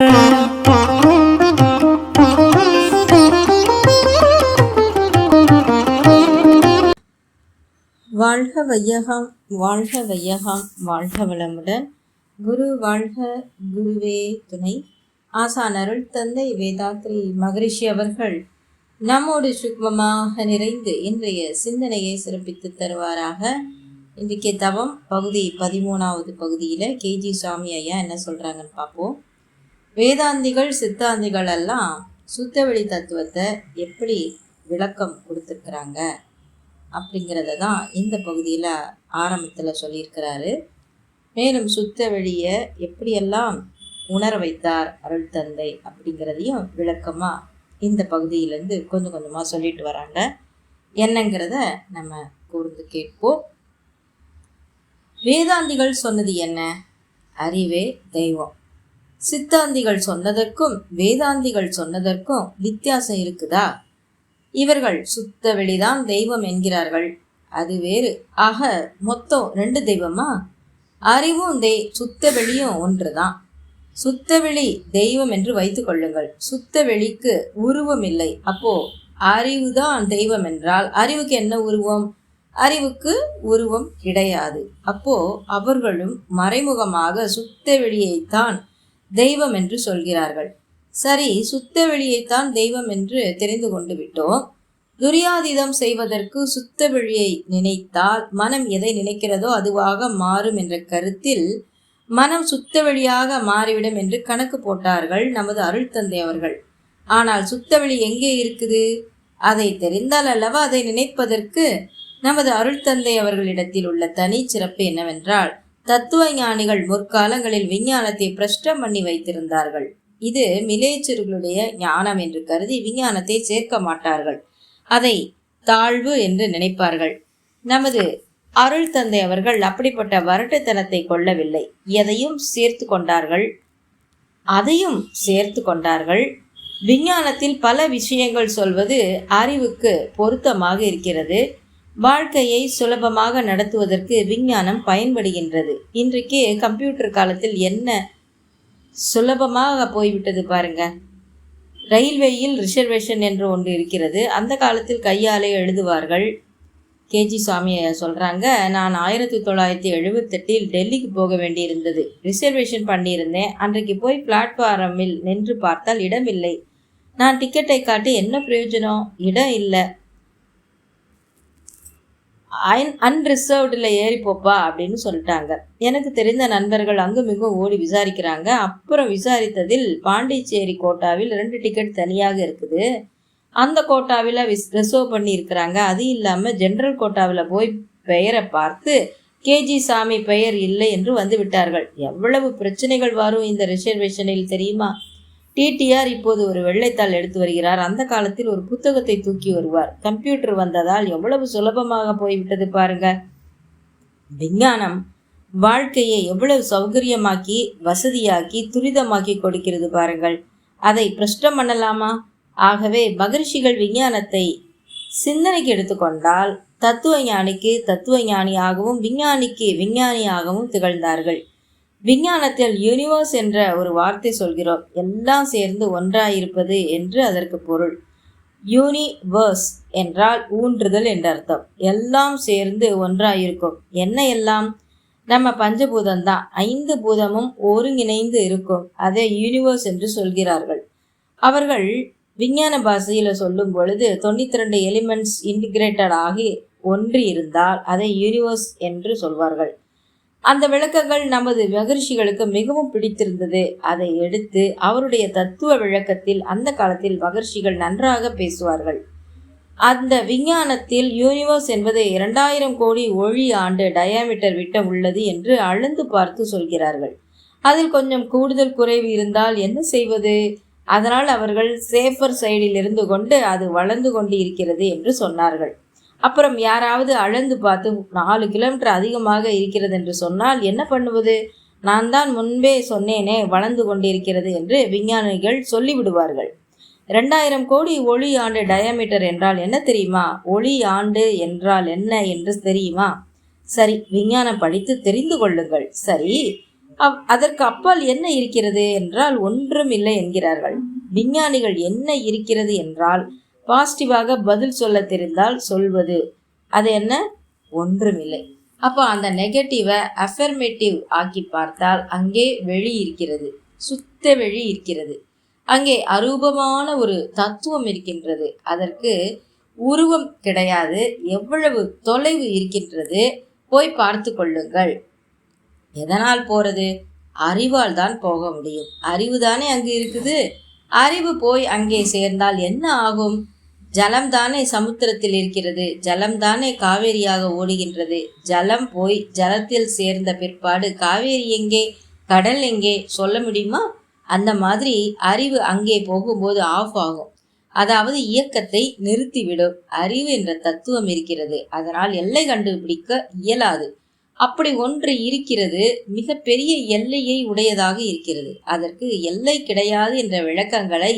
வாழ்க வையகம், வாழ்க வையகம், வாழ்க வளமுடன். குரு வாழ்க, குருவே துணை. ஆசான் அருள் தந்தை வேதாத்ரி மகரிஷி அவர்கள் நம்மோடு சுக்மமாக நிறைந்து இன்றைய சிந்தனையை சிறப்பித்து தருவாராக. இன்றைக்கு தவம் பகுதி 13வது பகுதியில் கேஜி சுவாமி ஐயா என்ன சொல்கிறாங்கன்னு பார்ப்போம். வேதாந்திகள் சித்தாந்திகள் எல்லாம் சுத்தவெளி தத்துவத்தை எப்படி விளக்கம் கொடுத்துருக்குறாங்க அப்படிங்கிறத தான் இந்த பகுதியில் ஆரம்பத்தில் சொல்லியிருக்கிறாரு. மேலும் சுத்த வெளியை எப்படியெல்லாம் உணர வைத்தார் அருள் தந்தை அப்படிங்கிறதையும் விளக்கமாக இந்த பகுதியிலேருந்து கொஞ்சம் கொஞ்சமாக சொல்லிட்டு வராங்க. என்னங்கிறத நம்ம கூர்ந்து கேட்போம். வேதாந்திகள் சொன்னது என்ன? அறிவே தெய்வம். சித்தாந்திகள் சொன்னதற்கும் வேதாந்திகள் சொன்னதற்கும் வித்தியாசம் இருக்குதா? இவர்கள் சுத்த வெளிதான் தெய்வம் என்கிறார்கள், அது வேறு. ஆக மொத்தம் 2 தெய்வமா? அறிவும் சுத்த வெளியும் ஒன்றுதான். சுத்த வெளி தெய்வம் என்று வைத்துக் கொள்ளுங்கள். சுத்த வெளிக்கு உருவம் இல்லை. அப்போ அறிவுதான் தெய்வம் என்றால் அறிவுக்கு என்ன உருவம்? அறிவுக்கு உருவம் கிடையாது. அப்போ அவர்களும் மறைமுகமாக சுத்த வெளியைத்தான் தெய்வம் என்று சொல்கிறார்கள். சரி, சுத்த வெளியைத்தான் தெய்வம் என்று தெரிந்து கொண்டு விட்டோம். துரியாதீதம் செய்வதற்கு சுத்த வெளியை நினைத்தால் மனம் எதை நினைக்கிறதோ அதுவாக மாறும் என்ற கருத்தில் மனம் சுத்த வெளியாக மாறிவிடும் என்று கணக்கு போட்டார்கள் நமது அருள் தந்தை அவர்கள். ஆனால் சுத்த வெளி எங்கே இருக்குது? அதை தெரிந்தால் அல்லவா அதை நினைப்பதற்கு. நமது அருள் தந்தை அவர்களிடத்தில் உள்ள தனி சிறப்பு என்னவென்றால், தத்துவ ஞானிகள் முற்காலங்களில் விஞ்ஞானத்தை பிரஷ்டம் பண்ணி வைத்திருந்தார்கள். இது மிலேச்சர்களுடைய ஞானம் என்று கருதி விஞ்ஞானத்தை சேர்க்க மாட்டார்கள். அதை தாழ்வு என்று நினைப்பார்கள். நமது அருள் தந்தை அவர்கள் அப்படிப்பட்ட வரட்டுத்தனத்தை கொள்ளவில்லை. எதையும் சேர்த்து கொண்டார்கள், அதையும் சேர்த்து கொண்டார்கள். விஞ்ஞானத்தில் பல விஷயங்கள் சொல்வது அறிவுக்கு பொருத்தமாக இருக்கிறது. வாழ்க்கையை சுலபமாக நடத்துவதற்கு விஞ்ஞானம் பயன்படுகின்றது. இன்றைக்கு கம்ப்யூட்டர் காலத்தில் என்ன சுலபமாக போய்விட்டது பாருங்க. ரயில்வேயில் ரிசர்வேஷன் என்று ஒன்று இருக்கிறது. அந்த காலத்தில் கையாலே எழுதுவார்கள். கேஜி சுவாமி சொல்கிறாங்க, நான் 1978 டெல்லிக்கு போக வேண்டியிருந்தது. ரிசர்வேஷன் பண்ணியிருந்தேன். அன்றைக்கு போய் பிளாட்ஃபாரமில் நின்று பார்த்தால் இடம் இல்லை. நான் டிக்கெட்டை காட்டி என்ன பிரயோஜனம்? இடம் இல்லை. அன்ரிசர்வ்டில் ஏறி போப்பா அப்படின்னு சொல்லிட்டாங்க. எனக்கு தெரிந்த நண்பர்கள் அங்கும் இங்கும் ஓடி விசாரிக்கிறாங்க. அப்புறம் விசாரித்ததில் பாண்டிச்சேரி கோட்டாவில் 2 டிக்கெட் தனியாக இருக்குது. அந்த கோட்டாவில் ரிசர்வ் பண்ணி இருக்கிறாங்க. அது இல்லாமல் ஜென்ரல் கோட்டாவில் போய் பெயரை பார்த்து கேஜி சாமி பெயர் இல்லை என்று வந்து விட்டார்கள். எவ்வளவு பிரச்சனைகள் வரும் இந்த ரிசர்வேஷனில் தெரியுமா? டிடிஆர் இப்போது ஒரு வெள்ளைத்தாள் எடுத்து வருகிறார். அந்த காலத்தில் ஒரு புத்தகத்தை தூக்கி வருவார். கம்ப்யூட்டர் வந்ததால் எவ்வளவு சுலபமாக போய்விட்டது பாருங்க. விஞ்ஞானம் வாழ்க்கையை எவ்வளவு சௌகரியமாக்கி வசதியாக்கி துரிதமாக்கி கொடுக்கிறது பாருங்கள். அதை பிரஷ்டம் பண்ணலாமா? ஆகவே மகரிஷிகள் விஞ்ஞானத்தை சிந்தனைக்கு எடுத்துக்கொண்டால் தத்துவ ஞானிக்கு தத்துவ ஞானியாகவும் விஞ்ஞானிக்கு விஞ்ஞானியாகவும் திகழ்ந்தார்கள். விஞ்ஞானத்தில் யூனிவர்ஸ் என்ற ஒரு வார்த்தை சொல்கிறோம். எல்லாம் சேர்ந்து ஒன்றாயிருப்பது என்று அதற்கு பொருள். யூனிவர்ஸ் என்றால் ஊன்றுதல் என்ற அர்த்தம். எல்லாம் சேர்ந்து ஒன்றாயிருக்கும். என்ன எல்லாம்? நம்ம பஞ்சபூதம்தான். 5 பூதமும் ஒருங்கிணைந்து இருக்கும். அதை யூனிவர்ஸ் என்று சொல்கிறார்கள். அவர்கள் விஞ்ஞான பாஷையில் சொல்லும் பொழுது 92 எலிமெண்ட்ஸ் இன்டிகிரேட்டட் ஆகி ஒன்றி இருந்தால் அதை யூனிவர்ஸ் என்று சொல்வார்கள். அந்த விளக்கங்கள் நமது மகரிஷிகளுக்கு மிகவும் பிடித்திருந்தது. அதை எடுத்து அவருடைய தத்துவ விளக்கத்தில் அந்த காலத்தில் மகரிஷிகள் நன்றாக பேசுவார்கள். அந்த விஞ்ஞானத்தில் யூனிவர்ஸ் என்பது 2000 கோடி ஒளி ஆண்டு டயாமீட்டர் விட்டம் உள்ளது என்று அளந்து பார்த்து சொல்கிறார்கள். அதில் கொஞ்சம் கூடுதல் குறைவு இருந்தால் என்ன செய்வது? அதனால் அவர்கள் சேஃபர் சைடில் இருந்து கொண்டு அது வளர்ந்து கொண்டு இருக்கிறது என்று சொன்னார்கள். அப்புறம் யாராவது அளந்து பார்த்து 4 கிலோமீட்டர் அதிகமாக இருக்கிறது என்று சொன்னால் என்ன பண்ணுவது? நான் தான் முன்பே சொன்னேனே வளர்ந்து கொண்டிருக்கிறது என்று விஞ்ஞானிகள் சொல்லிவிடுவார்கள். 2000 கோடி ஒளி ஆண்டு டயாமீட்டர் என்றால் என்ன தெரியுமா? ஒளி ஆண்டு என்றால் என்ன என்று தெரியுமா? சரி, விஞ்ஞானம் படித்து தெரிந்து கொள்ளுங்கள். சரி, அதற்கு அப்பால் என்ன இருக்கிறது என்றால் ஒன்றும் இல்லை என்கிறார்கள். விஞ்ஞானிகள் என்ன இருக்கிறது என்றால் பாசிட்டிவாக பதில் சொல்ல தெரிந்தால் சொல்வது, அது என்ன, ஒன்றுமில்லை. அப்போ அந்த நெகட்டிவை அஃபர்மேட்டிவ் ஆக்கி பார்த்தால் அங்கே வெளி இருக்கிறது, சுத்த வெளி இருக்கிறது. அங்கே அரூபமான ஒரு தத்துவம் இருக்கின்றது. அதற்கு உருவம் கிடையாது. எவ்வளவு தொலைவு இருக்கின்றது போய் பார்த்து கொள்ளுங்கள். எதனால் போறது? அறிவால் தான் போக முடியும். அறிவு தானே அங்கு இருக்குது. அறிவு போய் அங்கே சேர்ந்தால் என்ன ஆகும்? ஜலம் தானே சமுத்திரத்தில் இருக்கிறது, ஜலம் தானே காவேரியாக ஓடுகின்றது. ஜலம் போய் ஜலத்தில் சேர்ந்த பிற்பாடு காவேரி எங்கே, கடல் எங்கே சொல்ல முடியுமா? அந்த மாதிரி அறிவு அங்கே போகும்போது ஆஃப் ஆகும். அதாவது இயக்கத்தை நிறுத்திவிடும். அறிவு என்ற தத்துவம் இருக்கிறது. அதனால் எல்லை கண்டுபிடிக்க இயலாது. அப்படி ஒன்று இருக்கிறது, மிக பெரிய எல்லையை உடையதாக இருக்கிறது. அதற்கு எல்லை கிடையாது என்ற விளக்கங்களை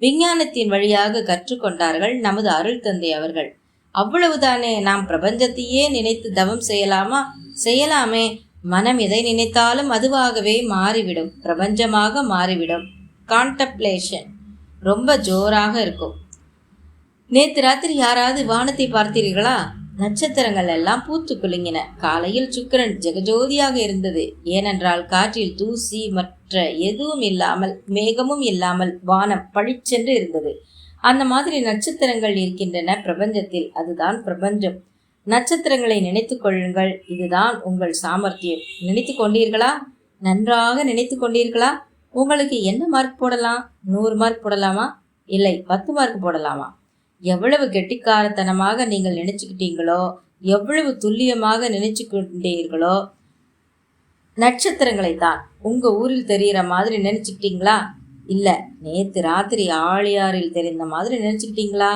விஞ்ஞானத்தின் வழியாக கற்றுக்கொண்டார்கள் நமது அருள் தந்தை அவர்கள். அவ்வளவுதானே. நாம் பிரபஞ்சத்தையே நினைத்து தவம் செய்யலாமா? செய்யலாமே. மனம் எதை நினைத்தாலும் அதுவாகவே மாறிவிடும், பிரபஞ்சமாக மாறிவிடும். கான்டம்ப்ளேஷன் ரொம்ப ஜோராக இருக்கும். நேற்று ராத்திரி யாராவது வானத்தை பார்த்தீர்களா? நட்சத்திரங்கள் எல்லாம் பூத்து குலுங்கின. காலையில் சுக்கிரன் ஜெகஜோதியாக இருந்தது. ஏனென்றால் காற்றில் தூசி மற்ற எதுவும் இல்லாமல், மேகமும் இல்லாமல் வானம் பளிச்சென்று இருந்தது. அந்த மாதிரி நட்சத்திரங்கள் இருக்கின்றன பிரபஞ்சத்தில். அதுதான் பிரபஞ்சம். நட்சத்திரங்களை நினைத்து கொள்ளுங்கள். இதுதான் உங்கள் சாமர்த்தியம். நினைத்து கொண்டீர்களா? நன்றாக நினைத்து கொண்டீர்களா? உங்களுக்கு என்ன மார்க் போடலாம்? 100 மார்க் போடலாமா? இல்லை 10 மார்க் போடலாமா? எவ்வளவு கெட்டிக்காரத்தனமாக நீங்கள் நினைச்சுக்கிட்டீங்களோ, எவ்வளவு துல்லியமாக நினைச்சு கொண்டீர்களோ, நட்சத்திரங்களை தான் உங்க ஊரில் தெரிகிற மாதிரி நினைச்சுக்கிட்டீங்களா? இல்லை நேற்று ராத்திரி ஆழியாரில் தெரிந்த மாதிரி நினைச்சுக்கிட்டீங்களா?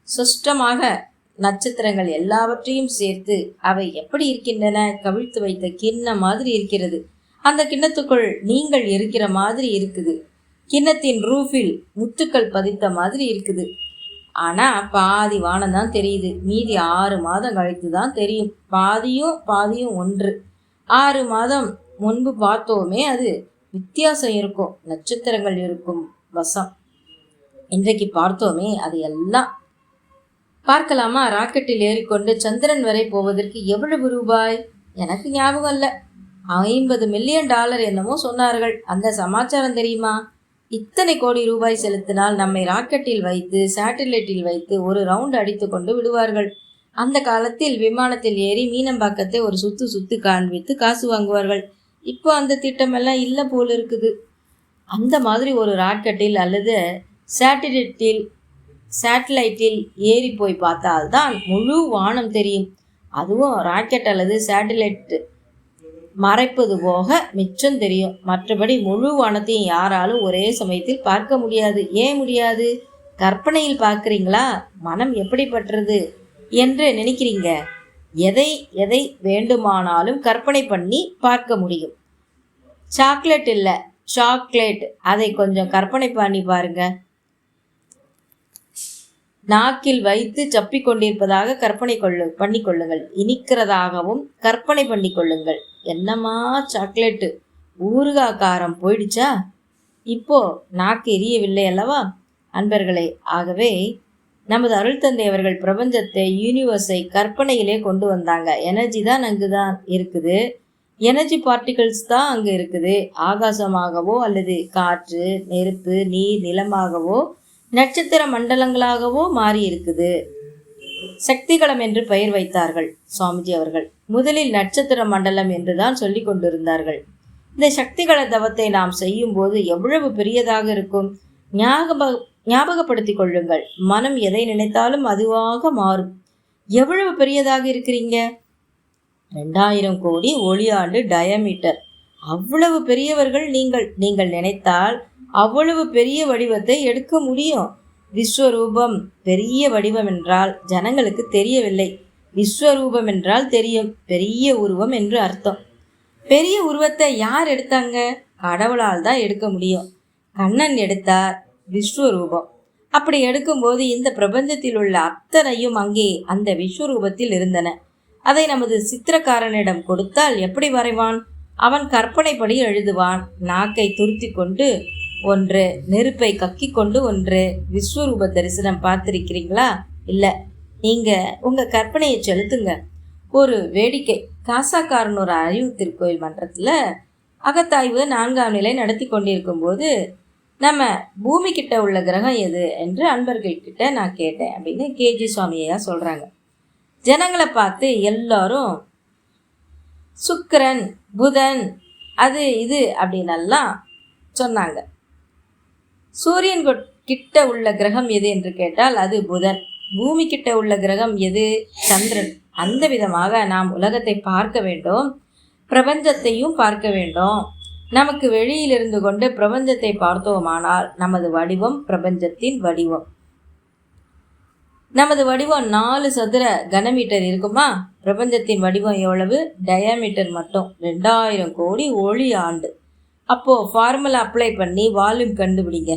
சுஷ்டமாக நட்சத்திரங்கள் எல்லாவற்றையும் சேர்த்து அவை எப்படி இருக்கின்றன? கவிழ்த்து வைத்த கிண்ணம் மாதிரி இருக்கிறது. அந்த கிண்ணத்துக்குள் நீங்கள் இருக்கிற மாதிரி இருக்குது. கிண்ணத்தின் ரூஃபில் முத்துக்கள் பதித்த மாதிரி இருக்குது. ஆனால் பாதி வானம் தான் தெரியுது. மீதி 6 மாதம் கழித்து தான் தெரியும். பாதியும் ஒன்று. 6 மாதம் முன்பு பார்த்தோமே, அது வித்தியாசம் இருக்கும். நட்சத்திரங்கள் இருக்கும் வசம். இன்றைக்கு பார்த்தோமே, அது எல்லாம் பார்க்கலாமா? ராக்கெட்டில் ஏறிக்கொண்டு சந்திரன் வரை போவதற்கு எவ்வளவு ரூபாய்? எனக்கு ஞாபகம் இல்லை. $50 மில்லியன் என்னமோ சொன்னார்கள். அந்த சமாச்சாரம் தெரியுமா? இத்தனை கோடி ரூபாய் செலுத்தினால் நம்மை ராக்கெட்டில் வைத்து சேட்டலைட்டில் வைத்து ஒரு ரவுண்ட் அடித்து கொண்டு விடுவார்கள். அந்த காலத்தில் விமானத்தில் ஏறி மீனம்பாக்கத்தை ஒரு சுத்து காண்பித்து காசு வாங்குவார்கள். இப்போ அந்த திட்டமெல்லாம் இல்லை போல் இருக்குது. அந்த மாதிரி ஒரு ராக்கெட்டில் அல்லது சேட்டலைட்டில் ஏறி போய் பார்த்தால்தான் முழு வானம் தெரியும். அதுவும் ராக்கெட் அல்லது சேட்டலைட் மறைப்பது போக மிச்சம் தெரியும். மற்றபடி முழு வானத்தையும் யாராலும் ஒரே சமயத்தில் பார்க்க முடியாது. ஏன் முடியாது? கற்பனையில் பார்க்குறீங்களா? மனம் எப்படிப்பட்டது என்று நினைக்கிறீங்க? எதை வேண்டுமானாலும் கற்பனை பண்ணி பார்க்க முடியும். சாக்லேட் இல்லை, சாக்லேட். அதை கொஞ்சம் கற்பனை பண்ணி பாருங்க. நாக்கில் வைத்து சப்பி கொண்டிருப்பதாக கற்பனை பண்ணிக்கொள்ளுங்கள். இனிக்கிறதாகவும் கற்பனை பண்ணி கொள்ளுங்கள். என்னம்மா சாக்லேட்டு, ஊறுகாய் காரம் போயிடுச்சா? இப்போ நாக்கு எரியவில்லை அல்லவா அன்பர்களே? ஆகவே நமது அருள் தந்தை அவர்கள் பிரபஞ்சத்தை, யூனிவர்ஸை கற்பனையிலே கொண்டு வந்தாங்க. எனர்ஜி தான் அங்கு தான் இருக்குது. எனர்ஜி பார்ட்டிகல்ஸ் தான் அங்கு இருக்குது. ஆகாசமாகவோ அல்லது காற்று, நெருப்பு, நீர், நிலமாகவோ நட்சத்திர மண்டலங்களாகவோ மாறி இருக்குது. சக்திகளம் என்று பெயர் வைத்தார்கள் சுவாமிஜி அவர்கள். முதலில் நட்சத்திர மண்டலம் என்றுதான் சொல்லி கொண்டிருந்தார்கள். இந்த சக்திகள தவத்தை நாம் செய்யும் போது எவ்வளவு பெரியதாக இருக்கும் ஞாபகப்படுத்திக் கொள்ளுங்கள். மனம் எதை நினைத்தாலும் அதுவாக மாறும். எவ்வளவு பெரியதாக இருக்கிறீங்க? 2000 கோடி ஒளியாண்டு டயமீட்டர். அவ்வளவு பெரியவர்கள் நீங்கள் நினைத்தால் அவ்வளவு பெரிய வடிவத்தை எடுக்க முடியும். விஸ்வரூபம் பெரிய வடிவம் என்றால் ஜனங்களுக்கு தெரியவில்லை. விஸ்வரூபம் என்றால் தெரியும். பெரிய உருவம் என்று அர்த்தம். பெரிய உருவத்தை யார் எடுத்தாங்க? கடவுளால் தான் எடுக்க முடியும். கண்ணன் எடுத்தார் விஸ்வரூபம். அப்படி எடுக்கும்போது இந்த பிரபஞ்சத்தில் உள்ள அத்தனையும் அங்கே அந்த விஸ்வரூபத்தில் இருந்தன. அதை நமது சித்திரக்காரனிடம் கொடுத்தால் எப்படி வரைவான்? அவன் கற்பனைப்படி எழுதுவான். நாக்கை துருத்தி கொண்டு ஒன்று, நெருப்பை கக்கி கொண்டு ஒன்று. விஸ்வரூப தரிசனம் பார்த்திருக்கிறீங்களா? இல்லை, நீங்கள் உங்கள் கற்பனையை செலுத்துங்க. ஒரு வேடிக்கை. காசாக்காரனூர் அறிவு திருக்கோயில் மன்றத்தில் அகத்தாய்வு 4ஆம் நிலை நடத்தி கொண்டிருக்கும் போது நம்ம பூமி கிட்ட உள்ள கிரகம் எது என்று அன்பர்கள்கிட்ட நான் கேட்டேன் அப்படின்னு கேஜி சுவாமியா சொல்கிறாங்க. ஜனங்களை பார்த்து எல்லாரும் சுக்கிரன், புதன், அது இது அப்படின்னெல்லாம் சொன்னாங்க. சூரியன் கிட்ட உள்ள கிரகம் எது என்று கேட்டால் அது புதன். பூமி கிட்ட உள்ள கிரகம் எது? சந்திரன். அந்த விதமாக நாம் உலகத்தை பார்க்க வேண்டும், பிரபஞ்சத்தையும் பார்க்க வேண்டும். நமக்கு வெளியிலிருந்து கொண்டு பிரபஞ்சத்தை பார்த்தோமானால் நமது வடிவம் பிரபஞ்சத்தின் வடிவம். நமது வடிவம் 4 சதுர கனமீட்டர் இருக்குமா? பிரபஞ்சத்தின் வடிவம் எவ்வளவு? டயாமீட்டர் மட்டும் 2000 கோடி ஒளி ஆண்டு. அப்போது ஃபார்முலா அப்ளை பண்ணி வால்யூம் கண்டுபிடிங்க.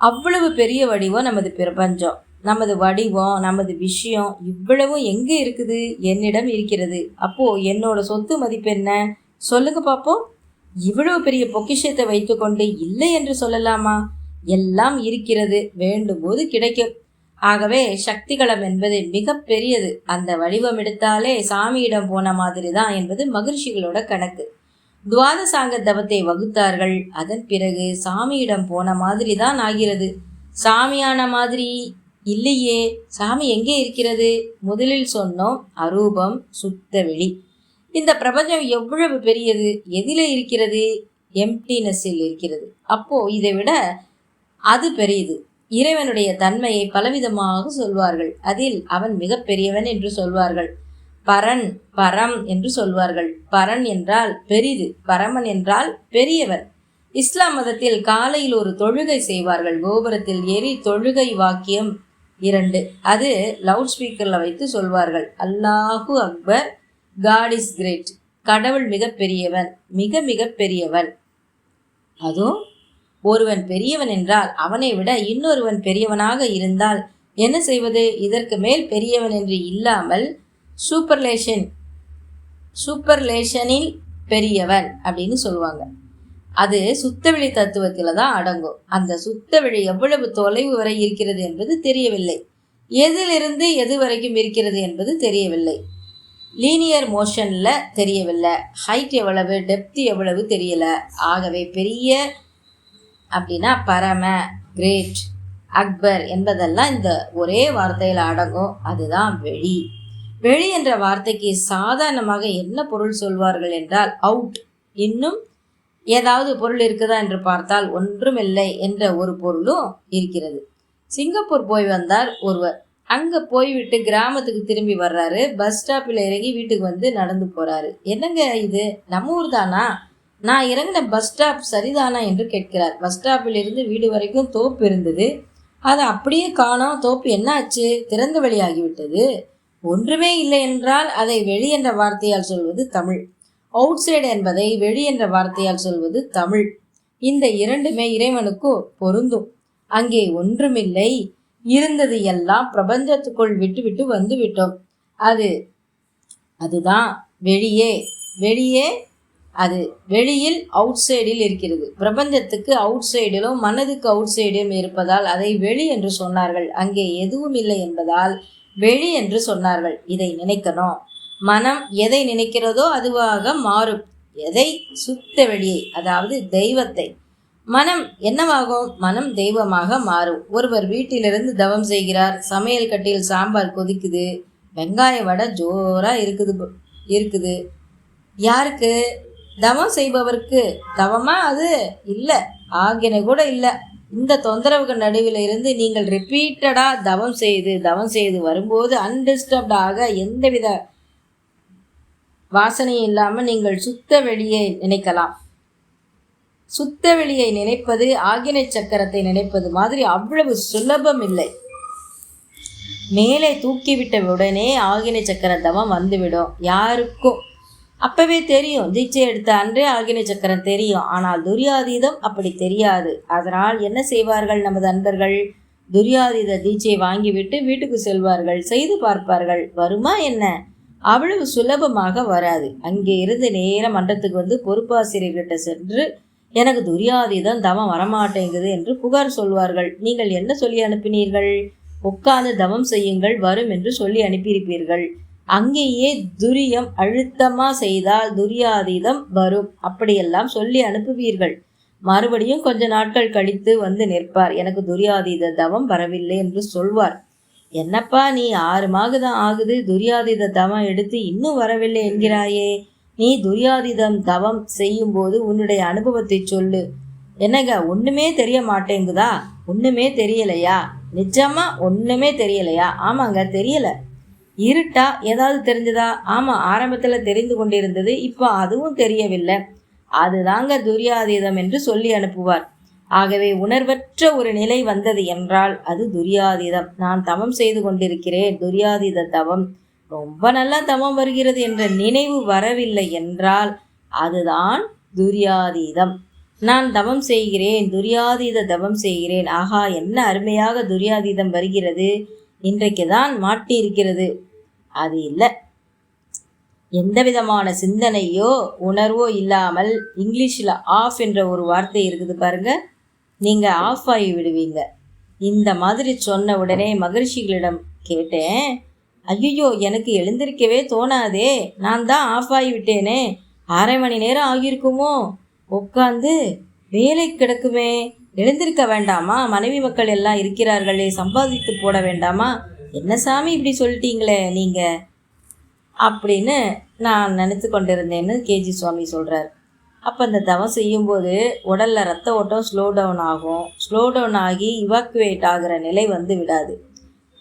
அவ்வளவு பெரிய வடிவம் நமது பிரபஞ்சம். நமது வடிவம், நமது விஷயம் இவ்வளவும் எங்கே இருக்குது? என்னிடம் இருக்கிறது. அப்போது என்னோட சொத்து மதிப்பு என்ன? சொல்லுங்க பார்ப்போம். இவ்வளவு பெரிய பொக்கிஷத்தை வைத்துக்கொண்டு இல்லை என்று சொல்லலாமா? எல்லாம் இருக்கிறது, வேண்டும் போது கிடைக்கும். ஆகவே சக்திகளம் என்பது மிக பெரியது. அந்த வடிவம் எடுத்தாலே சாமியிடம் போன மாதிரி தான் என்பது மகிழ்ச்சிகளோட கணக்கு. துவாதசாங்க தவத்தை வகுத்தார்கள். அதன் பிறகு சாமியிடம் போன மாதிரி தான் ஆகிறது. சாமியான மாதிரி இல்லையே. சாமி எங்கே இருக்கிறது? முதலில் சொன்னோம், அரூபம், சுத்த வெளி. இந்த பிரபஞ்சம் எவ்வளவு பெரியது? எதில் இருக்கிறது? எம்டினஸில் இருக்கிறது. அப்போ இதை விட அது பெரியது. இறைவனுடைய தன்மையை பலவிதமாக சொல்வார்கள். அதில் அவன் மிக பெரியவன் என்று சொல்வார்கள். பரன், பரம் என்று சொல்வார்கள். பரன் என்றால் பெரிது, பரமன் என்றால் பெரியவன். இஸ்லாம் மதத்தில் காலையில் ஒரு தொழுகை செய்வார்கள். கோபுரத்தில் ஏறி தொழுகை வாக்கியம் 2. அது லவுட் ஸ்பீக்கரில் வைத்து சொல்வார்கள். அல்லாஹு அக்பர், காட் இஸ் கிரேட். கடவுள் மிக பெரியவன், மிக மிக பெரியவன். அதுவும் ஒருவன் பெரியவன் என்றால் அவனை விட இன்னொருவன் பெரியவனாக இருந்தால் என்ன செய்வது? இதற்கு மேல் பெரியவன் என்று இல்லாமல் சூப்பர்லேஷனில் பெரியவன் அப்படின்னு சொல்லுவாங்க. அது சுத்தவெளி தத்துவத்தில் தான் அடங்கும். அந்த சுத்தவெளி எவ்வளவு தொலைவு வரை இருக்கிறது என்பது தெரியவில்லை. எதிலிருந்து எது வரைக்கும் இருக்கிறது என்பது தெரியவில்லை. லீனியர் மோஷனில் தெரியவில்லை. ஹைட் எவ்வளவு, டெப்த் எவ்வளவு தெரியல. ஆகவே பெரிய அப்படின்னா பரம, கிரேட், அக்பர் என்பதெல்லாம் இந்த ஒரே வார்த்தையில் அடங்கும். அதுதான் வெளி. வெளி என்ற வார்த்தைக்கு சாதாரணமாக என்ன பொருள் சொல்வார்கள் என்றால் அவுட். இன்னும் ஏதாவது பொருள் இருக்குதா என்று பார்த்தால் ஒன்றுமில்லை என்ற ஒரு பொருளும் இருக்கிறது. சிங்கப்பூர் போய் வந்தார் ஒருவர். அங்கே போய்விட்டு கிராமத்துக்கு திரும்பி வர்றாரு. பஸ் ஸ்டாப்பில் இறங்கி வீட்டுக்கு வந்து நடந்து போகிறாரு. என்னங்க இது, நம்ம ஊர் தானா? நான் இறங்கின பஸ் ஸ்டாப் சரிதானா என்று கேட்கிறார். பஸ் ஸ்டாப்பில் இருந்து வீடு வரைக்கும் தோப்பு இருந்தது. அதை அப்படியே காணோம். தோப்பு என்ன ஆச்சு? திறந்த வெளியாகிவிட்டது. ஒன்றுமே இல்லை என்றால் அதை வெளி என்ற வார்த்தையால் சொல்வது தமிழ். அவுட் சைடு என்பதை வெளி என்ற வார்த்தையால் சொல்வது தமிழ். இந்த இரண்டுமே இறைவனுக்கு பொருந்தும். அங்கே ஒன்றுமில்லை, இருந்தது எல்லாம் பிரபஞ்சத்துக்குள் விட்டு வந்து விட்டோம். அதுதான் வெளியே. வெளியே அது வெளியில் அவுட் சைடில் இருக்கிறது. பிரபஞ்சத்துக்கு அவுட் சைடிலும் மனதுக்கு அவுட் சைடிலும் இருப்பதால் அதை வெளி என்று சொன்னார்கள். அங்கே எதுவும் இல்லை என்பதால் வெளி என்று சொன்னார்கள். இதை நினைக்கணும். மனம் எதை நினைக்கிறதோ அதுவாக மாறும். எதை? சுத்த வெளியை, அதாவது தெய்வத்தை. மனம் என்னவாகும்? மனம் தெய்வமாக மாறும். ஒருவர் வீட்டிலிருந்து தவம் செய்கிறார். சமையல் கட்டில் சாம்பார் கொதிக்குது, வெங்காய வடை ஜோரா இருக்குது. யாருக்கு? தவம் செய்பவருக்கு. தவமா அது? இல்லை, ஆகின கூட இல்லை. இந்த தொந்தரவுகள் நடுவில் இருந்து நீங்கள் ரிப்பீட்டடாக தவம் செய்து வரும்போது அன்டிஸ்டர்ப்டாக எந்தவித வாசனையும் இல்லாமல் நீங்கள் சுத்த வெளியை நினைக்கலாம். சுத்த வெளியை நினைப்பது ஆகினை சக்கரத்தை நினைப்பது மாதிரி அவ்வளவு சுலபம் இல்லை. மேலே தூக்கிவிட்ட உடனே ஆகினை சக்கர தவம் வந்துவிடும். யாருக்கும் அப்பவே தெரியும். தீட்சை எடுத்த அன்றே ஆகினை சக்கரம் தெரியும். ஆனால் துரியாதீதம் அப்படி தெரியாது. அதனால் என்ன செய்வார்கள் நமது அன்பர்கள்? துரியாதீத தீட்சை வாங்கிவிட்டு வீட்டுக்கு செல்வார்கள். செய்து பார்ப்பார்கள். வருமா என்ன? அவ்வளவு சுலபமாக வராது. அங்கே இருந்து நேரம் மன்றத்துக்கு வந்து பொறுப்பாசிரியர்கிட்ட சென்று எனக்கு துரியாதீதம் தவம் வரமாட்டேங்குது என்று புகார் சொல்வார்கள். நீங்கள் என்ன சொல்லி அனுப்பினீர்கள்? உட்கார்ந்து தவம் செய்யுங்கள், வரும் என்று சொல்லி அனுப்பியிருப்பீர்கள். அங்கேயே துரியம் அழுத்தமா செய்தால் துரியாதீதம் வரும், அப்படியெல்லாம் சொல்லி அனுப்புவீர்கள். மறுபடியும் கொஞ்ச நாட்கள் கழித்து வந்து நிற்பார். எனக்கு துரியாதீத தவம் வரவில்லை என்று சொல்வார். என்னப்பா நீ 6 மாதம் ஆகுது, துரியாதீத தவம் எடுத்து இன்னும் வரவில்லை என்கிறாயே, நீ துரியாதீதம் தவம் செய்யும் போது உன்னுடைய அனுபவத்தை சொல்லு. என்னங்க ஒண்ணுமே தெரிய மாட்டேங்குதா? ஒண்ணுமே தெரியலையா? நிஜமா ஒண்ணுமே தெரியலையா? ஆமாங்க தெரியல. இருட்டா ஏதாவது தெரிஞ்சதா? ஆமா, ஆரம்பத்துல தெரிந்து கொண்டிருந்தது, இப்போ அதுவும் தெரியவில்லை. அதுதாங்க துரியாதீதம் என்று சொல்லி அனுப்புவார். ஆகவே உணர்வற்ற ஒரு நிலை வந்தது என்றால் அது துரியாதீதம். நான் தவம் செய்து கொண்டிருக்கிறேன், துரியாதீத தவம், ரொம்ப நல்லா தவம் வருகிறது என்ற நினைவு வரவில்லை என்றால் அதுதான் துரியாதீதம். நான் தவம் செய்கிறேன், துரியாதீத தவம் செய்கிறேன், ஆகா என்ன அருமையாக துரியாதீதம் வருகிறது, இன்றைக்கு தான் மாட்டி இருக்கிறது, அது இல்லை. எந்த விதமான சிந்தனையோ உணர்வோ இல்லாமல் இங்கிலீஷில் ஆஃப் என்ற ஒரு வார்த்தை இருக்குது பாருங்க, நீங்கள் ஆஃப் ஆகி விடுவீங்க. இந்த மாதிரி சொன்ன உடனே மகரிஷிகளிடம் கேட்டேன், ஐயோ எனக்கு எழுந்திருக்கவே தோணாதே, நான் தான் ஆஃப் ஆகி விட்டேனே, 1/2 மணி நேரம் ஆகியிருக்குமோ, உட்காந்து வேலை கிடக்குமே, எழுந்திருக்க வேண்டாமா, மனைவி மக்கள் எல்லாம் இருக்கிறார்களே, சம்பாதித்து போட வேண்டாமா, என்ன சாமி இப்படி சொல்லிட்டீங்களே நீங்கள் அப்படின்னு நான் நினச்சி கொண்டிருந்தேன்னு கேஜி சுவாமி சொல்கிறார். அப்போ அந்த தவம் செய்யும்போது உடலில் ரத்த ஓட்டம் ஸ்லோ டவுன் ஆகும். ஸ்லோ டவுன் ஆகி இவாக்குவேட் ஆகிற நிலை வந்து விடாது.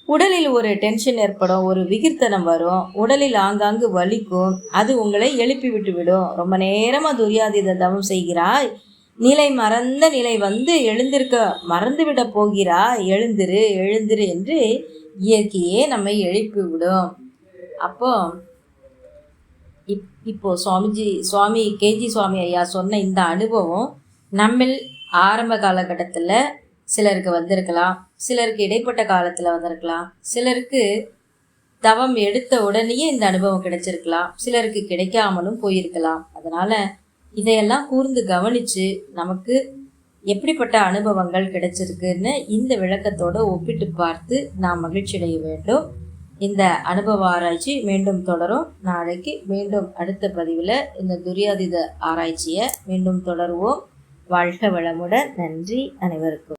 உடலில் ஒரு டென்ஷன் ஏற்படும், ஒரு விகிர்த்தனம் வரும், உடலில் ஆங்காங்கு வலிக்கும், அது உங்களை எழுப்பி விட்டு விடும். ரொம்ப நேரமாக துரியாதீத தவம் செய்கிறாய், நிலை மறந்த நிலை வந்து எழுந்திருக்க மறந்துவிட போகிறாய், எழுந்திரு எழுந்திரு என்று இயற்கையே நம்மை எழுப்பி விடும். அப்போ இப்போ சுவாமி கேஜி சுவாமி ஐயா சொன்ன இந்த அனுபவம் நம்மில் ஆரம்ப காலகட்டத்தில் சிலருக்கு வந்திருக்கலாம், சிலருக்கு இடைப்பட்ட காலத்தில் வந்திருக்கலாம், சிலருக்கு தவம் எடுத்த உடனேயே இந்த அனுபவம் கிடைச்சிருக்கலாம், சிலருக்கு கிடைக்காமலும் போயிருக்கலாம். அதனால் இதையெல்லாம் கூர்ந்து கவனித்து நமக்கு எப்படிப்பட்ட அனுபவங்கள் கிடைச்சிருக்குன்னு இந்த விளக்கத்தோடு ஒப்பிட்டு பார்த்து நாம் மகிழ்ச்சி அடைய வேண்டும். இந்த அனுபவ ஆராய்ச்சி மீண்டும் தொடரும். நாளைக்கு மீண்டும் அடுத்த பதிவில் இந்த துரியாதீத ஆராய்ச்சியை மீண்டும் தொடருவோம். வாழ்க வளமுடன். நன்றி அனைவருக்கும்.